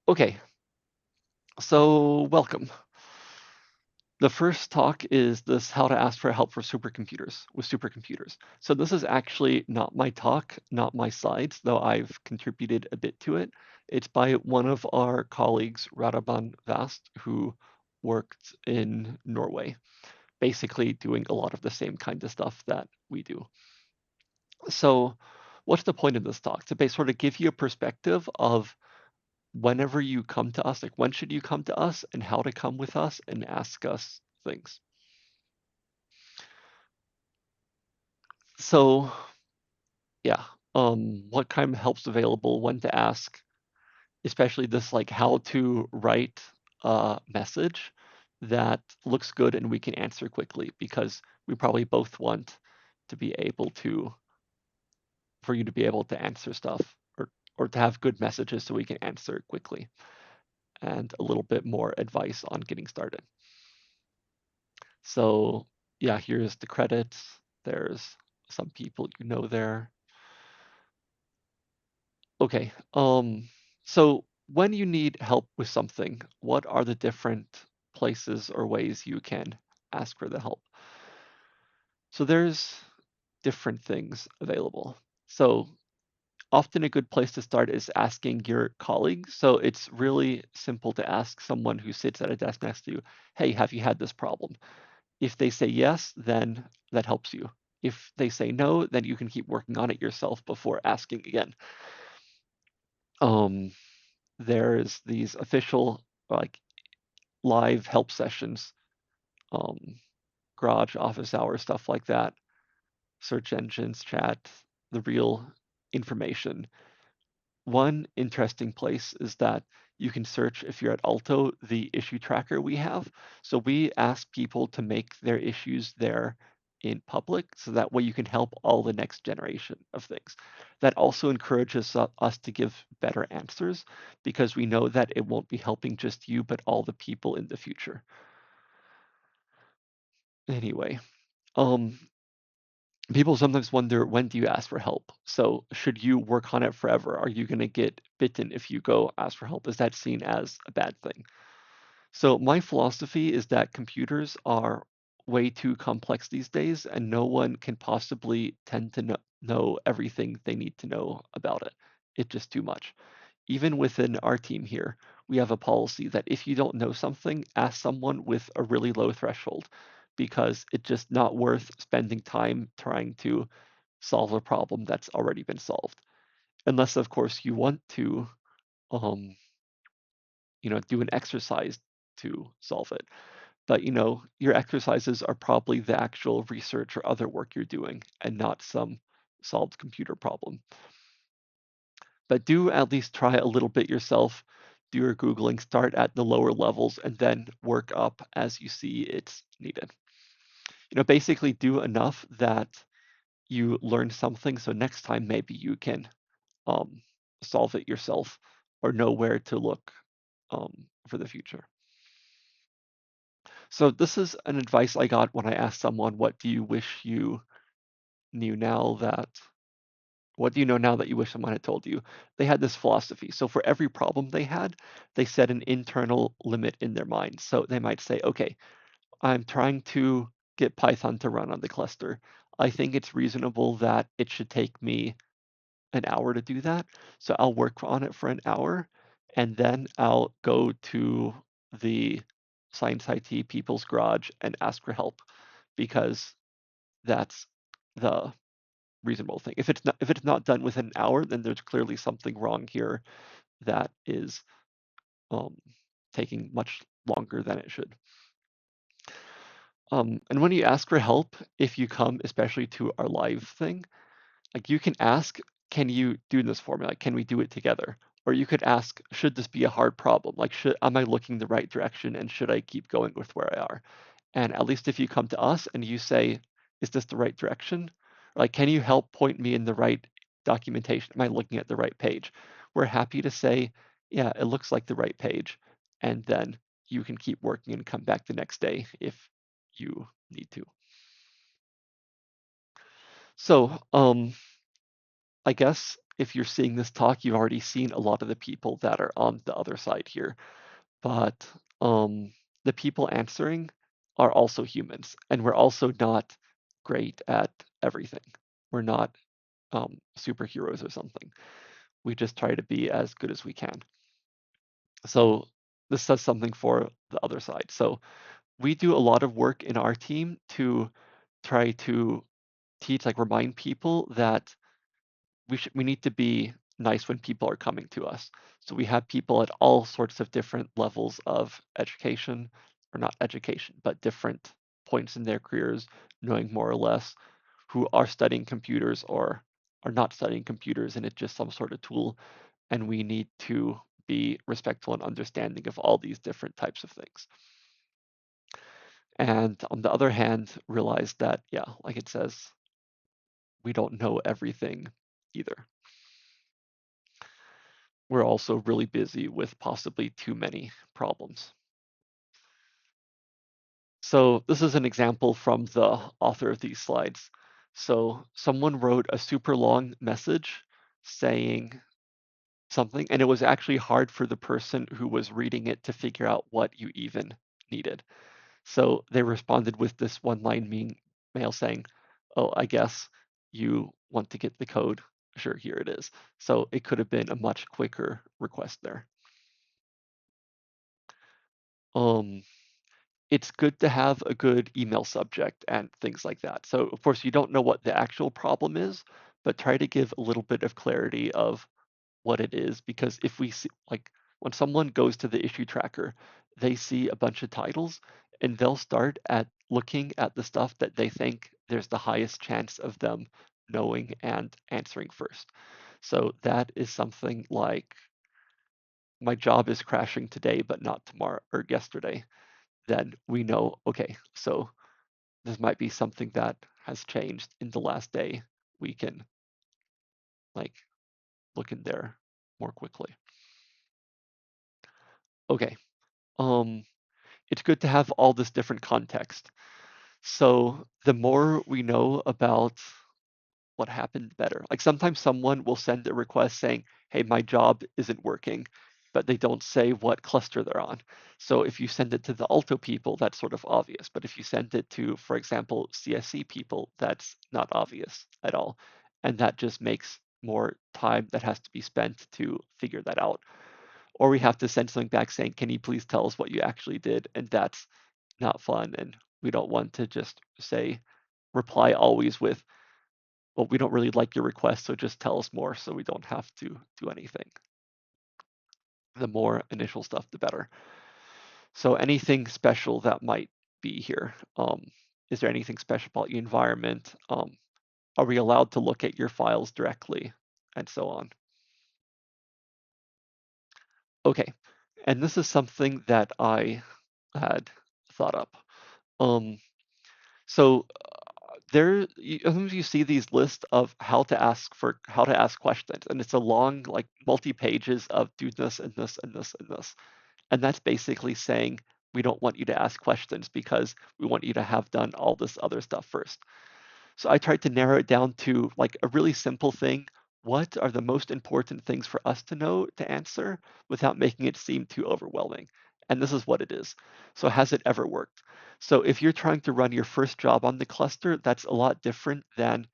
Okay, so welcome. The first talk is this how to ask for help for supercomputers. So this is actually not my talk, not my slides, though I've contributed a bit to it. It's by one of our colleagues, Radovan Vast, who worked in Norway, basically doing a lot of the same kind of stuff that we do. So what's the point of this talk? To sort of give you a perspective of whenever you come to us, like when should you come to us and how to come with us and ask us things. So yeah, what kind of help's available, when to ask, especially this like how to write a message that looks good and we can answer quickly because we probably both want to be able to, for you to be able to answer stuff or to have good messages so we can answer quickly and a little bit more advice on getting started. So yeah, here's the credits. There's some people you know there. Okay, so when you need help with something, what are the different places or ways you can ask for the help? So there's different things available. So often a good place to start is asking your colleagues. So it's really simple to ask someone who sits at a desk next to you, hey, have you had this problem? If they say yes, then that helps you. If they say no, then you can keep working on it yourself before asking again. Um, there's these official like live help sessions, um, garage, office hours, stuff like that, search engines, chat, the real information. One interesting place is that you can search, if you're at Aalto, the issue tracker we have. So we ask people to make their issues there in public so that way you can help all the next generation of things. That also encourages us to give better answers because we know that it won't be helping just you, but all the people in the future. Anyway, um, people sometimes wonder, when do you ask for help? So should you work on it forever? Are you going to get bitten if you go ask for help? Is that seen as a bad thing? So my philosophy is that computers are way too complex these days, and no one can possibly tend to know everything they need to know about it. It's just too much. Even within our team here, we have a policy that if you don't know something, ask someone with a really low threshold because it's just not worth spending time trying to solve a problem that's already been solved. Unless, of course, you want to, um, do an exercise to solve it. But, your exercises are probably the actual research or other work you're doing and not some solved computer problem. But do at least try a little bit yourself. Do your Googling, start at the lower levels, and then work up as you see it's needed. Basically do enough that you learn something. So next time, maybe you can um, solve it yourself or know where to look for the future. So this is an advice I got when I asked someone, what do you wish you knew now that what do you know now that you wish someone had told you? They had this philosophy. So for every problem they had, they set an internal limit in their mind. So they might say, okay, I'm trying to get Python to run on the cluster. I think it's reasonable that it should take me an hour to do that. So I'll work on it for an hour and then I'll go to the Science IT People's Garage and ask for help because that's the reasonable thing. If it's not done within an hour, then there's clearly something wrong here that is um, taking much longer than it should. And when you ask for help, if you come especially to our live thing, like you can ask, can you do this for me? Like, can we do it together? Or you could ask, should this be a hard problem? Like, am I looking the right direction and should I keep going with where I are? And at least if you come to us and you say, is this the right direction? Like, can you help point me in the right documentation? Am I looking at the right page? We're happy to say, yeah, it looks like the right page. And then you can keep working and come back the next day if you need to. So, I guess if you're seeing this talk, you've already seen a lot of the people that are on the other side here. But the people answering are also humans, and we're also not great at everything. We're not superheroes or something. We just try to be as good as we can. So this says something for the other side. So we do a lot of work in our team to try to teach, like remind people that we need to be nice when people are coming to us. So we have people at all sorts of different levels of education, or not education, but different points in their careers, knowing more or less, who are studying computers or are not studying computers, and it's just some sort of tool. And we need to be respectful and understanding of all these different types of things. And on the other hand, realize that, yeah, like it says, we don't know everything either. We're also really busy with possibly too many problems. So this is an example from the author of these slides. So someone wrote a super long message saying something, and it was actually hard for the person who was reading it to figure out what you even needed. So they responded with this one-line mail saying, "Oh, I guess you want to get the code. Sure, here it is." So it could have been a much quicker request there. Um, it's good to have a good email subject and things like that. So of course you don't know what the actual problem is, but try to give a little bit of clarity of what it is, because if we see, like when someone goes to the issue tracker, they see a bunch of titles and they'll start at looking at the stuff that they think there's the highest chance of them knowing and answering first. So that is something like, my job is crashing today but not tomorrow or yesterday. Then we know, okay, so this might be something that has changed in the last day. We can like look in there more quickly. Okay, it's good to have all this different context. So the more we know about what happened, better. Like sometimes someone will send a request saying, hey, my job isn't working, but they don't say what cluster they're on. So if you send it to the Aalto people, that's sort of obvious. But if you send it to, for example, CSC people, that's not obvious at all. And that just makes more time that has to be spent to figure that out. Or we have to send something back saying, can you please tell us what you actually did? And that's not fun. And we don't want to just say, reply always with, well, we don't really like your request, so just tell us more so we don't have to do anything. The more initial stuff, the better. So anything special that might be here? Is there anything special about your environment? Are we allowed to look at your files directly? And so on. Okay, and this is something that I had thought up. Um, so there, sometimes you see these lists of how to ask questions, and it's a long, like multi pages of do this and this and this and this. And that's basically saying we don't want you to ask questions because we want you to have done all this other stuff first. So I tried to narrow it down to like a really simple thing. What are the most important things for us to know to answer without making it seem too overwhelming? And this is what it is. So has it ever worked? So if you're trying to run your first job on the cluster, that's a lot different than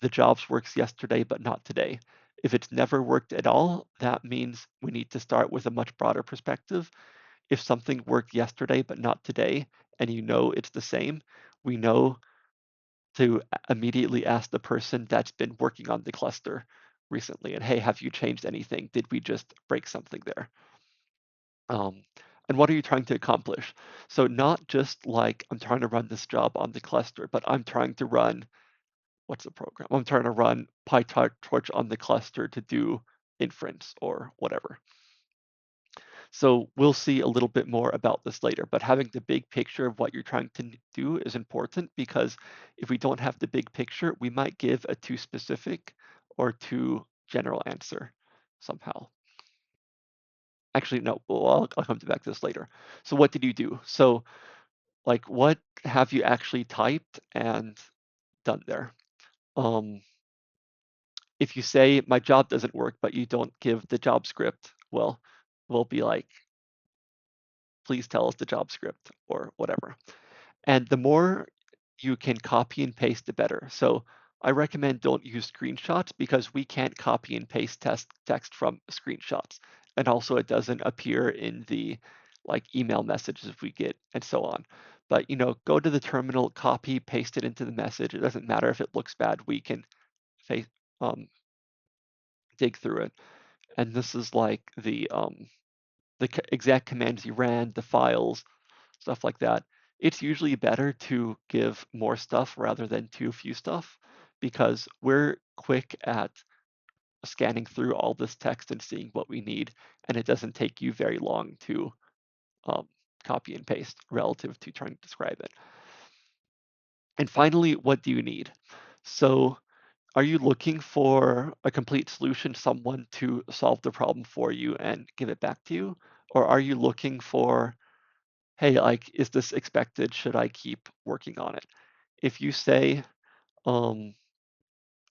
the jobs works yesterday but not today. If it's never worked at all, that means we need to start with a much broader perspective. If something worked yesterday but not today, and you know it's the same, we know to immediately ask the person that's been working on the cluster recently, and hey, have you changed anything? Did we just break something there? Um, and what are you trying to accomplish? So not just like I'm trying to run this job on the cluster, but I'm trying to run, what's the program? I'm trying to run PyTorch on the cluster to do inference or whatever. So we'll see a little bit more about this later, but having the big picture of what you're trying to do is important, because if we don't have the big picture, we might give a too specific or too general answer somehow. Actually, no, well, I'll come back to this later. So what did you do? So like, what have you actually typed and done there? Um, if you say my job doesn't work, but you don't give the job script, well, we'll be like, please tell us the job script or whatever. And the more you can copy and paste, the better. So I recommend don't use screenshots because we can't copy and paste text from screenshots. And also it doesn't appear in the like email messages we get and so on. But go to the terminal, copy, paste it into the message. It doesn't matter if it looks bad. We can um, dig through it. And this is like the exact commands you ran, the files, stuff like that. It's usually better to give more stuff rather than too few stuff because we're quick at scanning through all this text and seeing what we need, and it doesn't take you very long to um, copy and paste relative to trying to describe it. And finally, what do you need? So are you looking for a complete solution, someone to solve the problem for you and give it back to you? Or are you looking for, hey, like, is this expected? Should I keep working on it? If you say, um,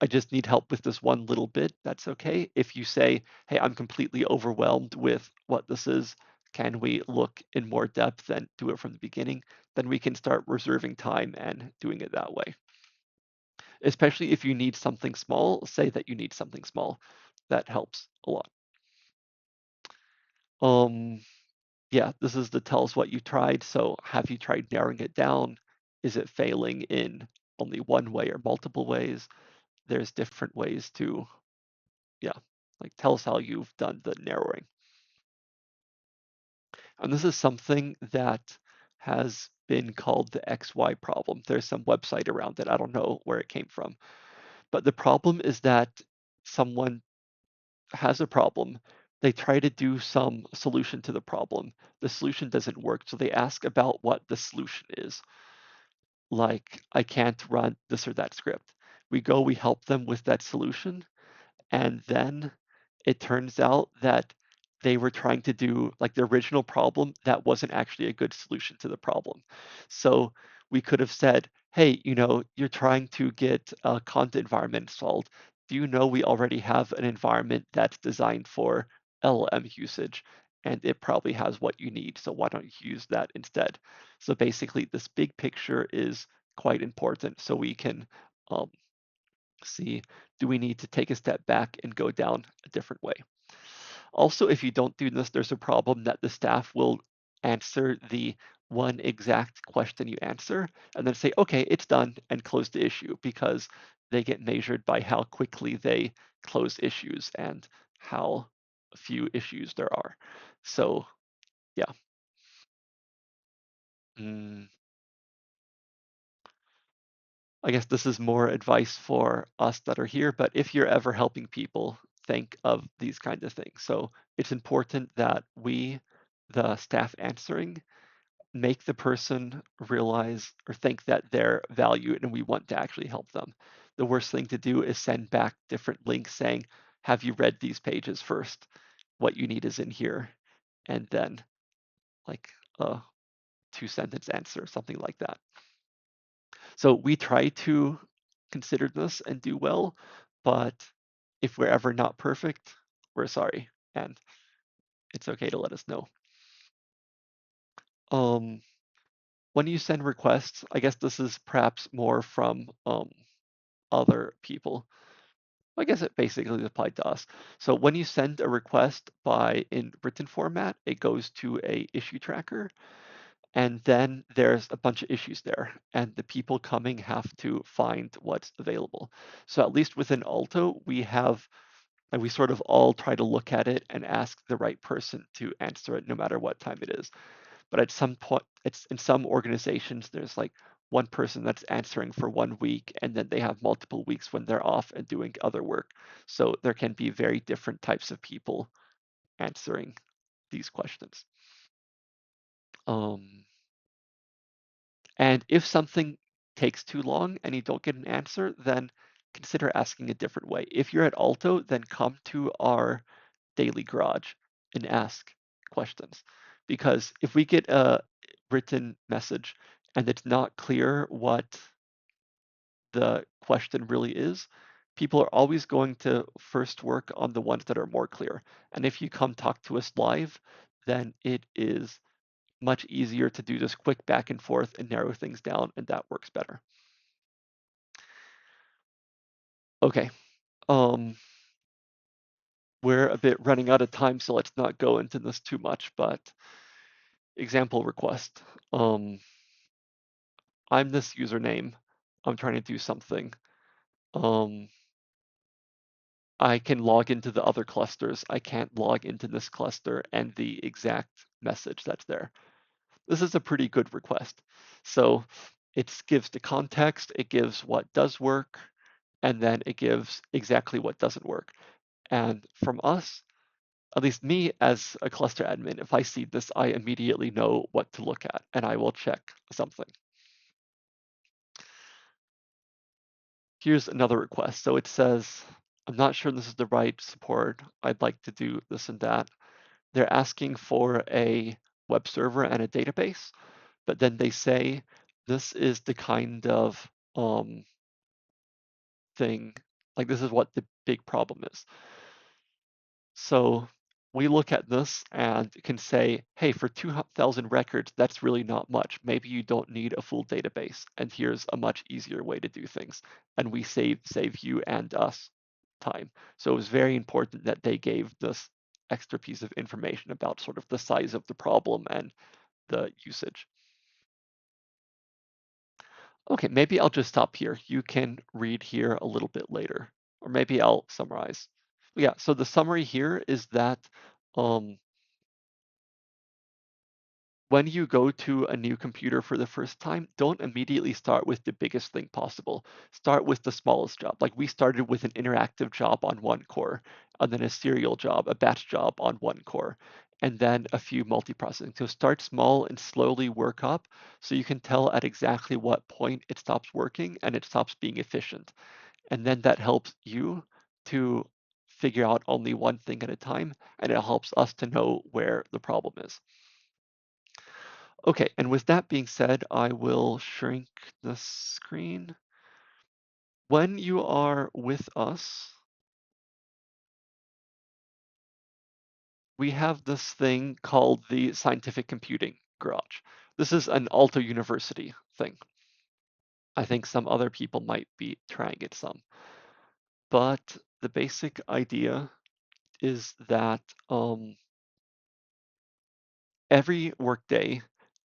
I just need help with this one little bit, that's okay. If you say, hey, I'm completely overwhelmed with what this is, can we look in more depth and do it from the beginning? Then we can start reserving time and doing it that way. Especially if you need something small, say that you need something small. That helps a lot. Um, yeah, this is the tell us what you tried. So have you tried narrowing it down? Is it failing in only one way or multiple ways? There's different ways to, yeah, like tell us how you've done the narrowing. And this is something that has been called the XY problem. There's some website around it. I don't know where it came from. But the problem is that someone has a problem. They try to do some solution to the problem. The solution doesn't work. So they ask about what the solution is. Like, I can't run this or that script. We help them with that solution. And then it turns out that they were trying to do like the original problem that wasn't actually a good solution to the problem. So we could have said, hey, you're trying to get a content environment installed. Do you know we already have an environment that's designed for LLM usage? And it probably has what you need. So why don't you use that instead? So basically, this big picture is quite important so we can um, see, do we need to take a step back and go down a different way? Also, if you don't do this, there's a problem that the staff will answer the one exact question you answer and then say, okay, it's done, and close the issue because they get measured by how quickly they close issues and how few issues there are. So yeah. Mm, I guess this is more advice for us that are here, but if you're ever helping people, think of these kinds of things. So it's important that we, the staff answering, make the person realize or think that they're valued and we want to actually help them. The worst thing to do is send back different links saying, have you read these pages first? What you need is in here. And then like a 2-sentence answer, something like that. So we try to consider this and do well, but if we're ever not perfect, we're sorry, and it's okay to let us know. Um, when you send requests, I guess this is perhaps more from other people. I guess it basically applied to us. So when you send a request in written format, it goes to a issue tracker. And then there's a bunch of issues there, and the people coming have to find what's available. So at least within Aalto, we sort of all try to look at it and ask the right person to answer it, no matter what time it is. But at some point, it's in some organizations, there's like one person that's answering for 1 week, and then they have multiple weeks when they're off and doing other work. So there can be very different types of people answering these questions. Um, And if something takes too long and you don't get an answer, then consider asking a different way. If you're at Aalto, then come to our daily garage and ask questions. Because if we get a written message and it's not clear what the question really is, people are always going to first work on the ones that are more clear. And if you come talk to us live, then it is much easier to do this quick back and forth and narrow things down, and that works better. Okay, we're a bit running out of time, so let's not go into this too much, but example request. I'm this username. I'm trying to do something. I can log into the other clusters. I can't log into this cluster and the exact message that's there. This is a pretty good request. So it gives the context, it gives what does work, and then it gives exactly what doesn't work. And from us, at least me as a cluster admin, if I see this, I immediately know what to look at and I will check something. Here's another request. So it says, I'm not sure this is the right support. I'd like to do this and that. They're asking for a web server and a database, but then they say this is the kind of thing, like this is what the big problem is. So we look at this and can say, hey, for 2,000 records, that's really not much. Maybe you don't need a full database, and here's a much easier way to do things. And we save you and us time. So it was very important that they gave this extra piece of information about sort of the size of the problem and the usage. Okay, maybe I'll just stop here. You can read here a little bit later, or maybe I'll summarize. Yeah, so the summary here is that um, when you go to a new computer for the first time, don't immediately start with the biggest thing possible. Start with the smallest job. Like we started with an interactive job on one core, and then a serial job, a batch job on one core, and then a few multiprocessing. So start small and slowly work up so you can tell at exactly what point it stops working and it stops being efficient. And then that helps you to figure out only one thing at a time, and it helps us to know where the problem is. Okay, and with that being said, I will shrink the screen. When you are with us, we have this thing called the Scientific Computing Garage. This is an Aalto University thing. I think some other people might be trying it some. But the basic idea is that every workday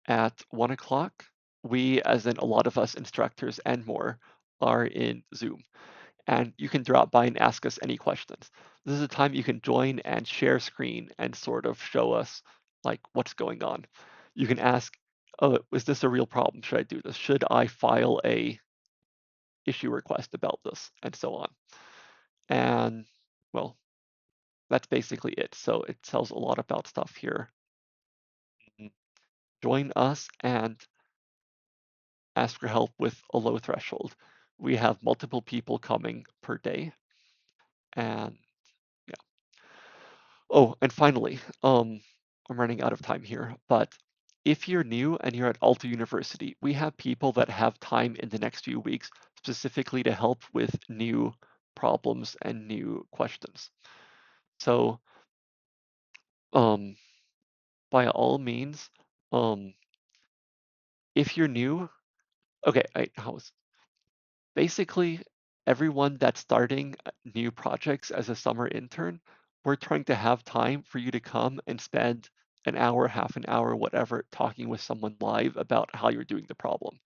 at 1 o'clock, we, as in a lot of us instructors and more, are in Zoom. And you can drop by and ask us any questions. This is a time you can join and share screen and sort of show us like what's going on. You can ask, oh, is this a real problem? Should I do this? Should I file a issue request about this? And so on. And well, that's basically it. So it tells a lot about stuff here. Join us and ask for help with a low threshold. We have multiple people coming per day. And yeah. Oh, and finally, I'm running out of time here, but if you're new and you're at Aalto University, we have people that have time in the next few weeks specifically to help with new problems and new questions. So, um, by all means, um, if you're new, okay, basically everyone that's starting new projects as a summer intern, we're trying to have time for you to come and spend an hour, half an hour, whatever, talking with someone live about how you're doing the problem.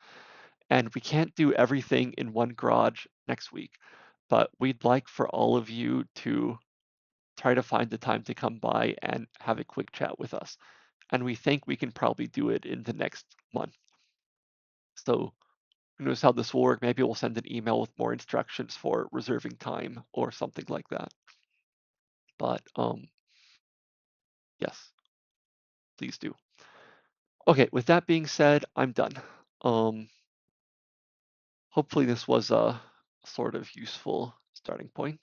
And we can't do everything in one garage next week, but we'd like for all of you to try to find the time to come by and have a quick chat with us. And we think we can probably do it in the next month. So who knows how this will work? Maybe we'll send an email with more instructions for reserving time or something like that. But yes, please do. Okay, with that being said, I'm done. Hopefully this was a sort of useful starting point.